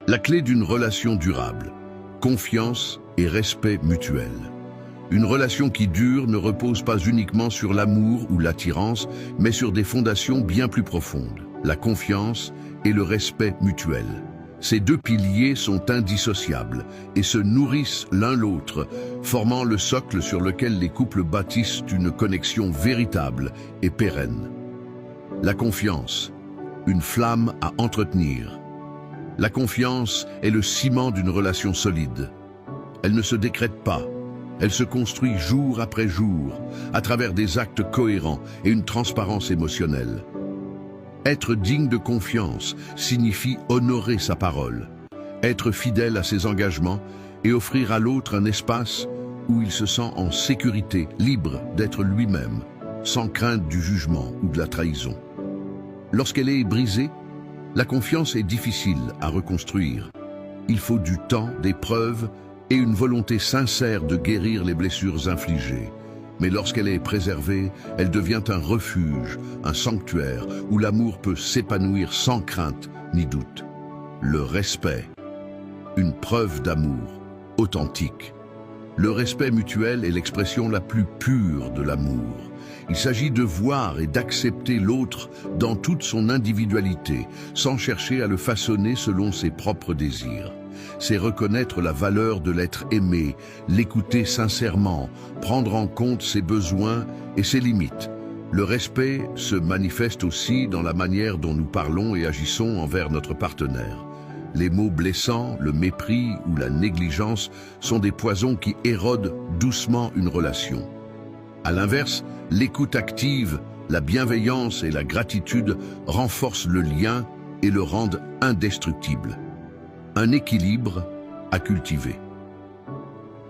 La clé d'une relation durable, confiance et respect mutuel. Une relation qui dure ne repose pas uniquement sur l'amour ou l'attirance, mais sur des fondations bien plus profondes, la confiance et le respect mutuel. Ces deux piliers sont indissociables et se nourrissent l'un l'autre, formant le socle sur lequel les couples bâtissent une connexion véritable et pérenne. La confiance, une flamme à entretenir. La confiance est le ciment d'une relation solide. Elle ne se décrète pas, elle se construit jour après jour, à travers des actes cohérents et une transparence émotionnelle. Être digne de confiance signifie honorer sa parole, être fidèle à ses engagements et offrir à l'autre un espace où il se sent en sécurité, libre d'être lui-même, sans crainte du jugement ou de la trahison. Lorsqu'elle est brisée, la confiance est difficile à reconstruire. Il faut du temps, des preuves et une volonté sincère de guérir les blessures infligées. Mais lorsqu'elle est préservée, elle devient un refuge, un sanctuaire où l'amour peut s'épanouir sans crainte ni doute. Le respect, une preuve d'amour authentique. Le respect mutuel est l'expression la plus pure de l'amour. Il s'agit de voir et d'accepter l'autre dans toute son individualité, sans chercher à le façonner selon ses propres désirs. C'est reconnaître la valeur de l'être aimé, l'écouter sincèrement, prendre en compte ses besoins et ses limites. Le respect se manifeste aussi dans la manière dont nous parlons et agissons envers notre partenaire. Les mots blessants, le mépris ou la négligence sont des poisons qui érodent doucement une relation. À l'inverse, l'écoute active, la bienveillance et la gratitude renforcent le lien et le rendent indestructible. Un équilibre à cultiver.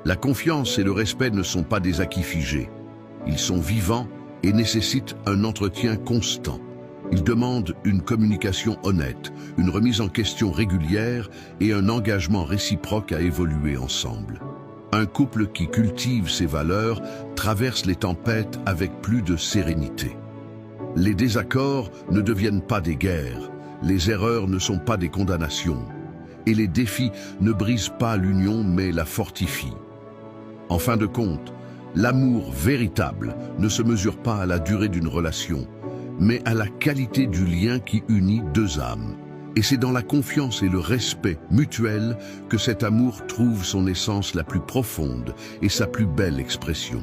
La confiance et le respect ne sont pas des acquis figés. Ils sont vivants et nécessitent un entretien constant. Ils demandent une communication honnête, une remise en question régulière et un engagement réciproque à évoluer ensemble. Un couple qui cultive ses valeurs traverse les tempêtes avec plus de sérénité. Les désaccords ne deviennent pas des guerres, les erreurs ne sont pas des condamnations. Et les défis ne brisent pas l'union mais la fortifient. En fin de compte, l'amour véritable ne se mesure pas à la durée d'une relation, mais à la qualité du lien qui unit deux âmes. Et c'est dans la confiance et le respect mutuel que cet amour trouve son essence la plus profonde et sa plus belle expression.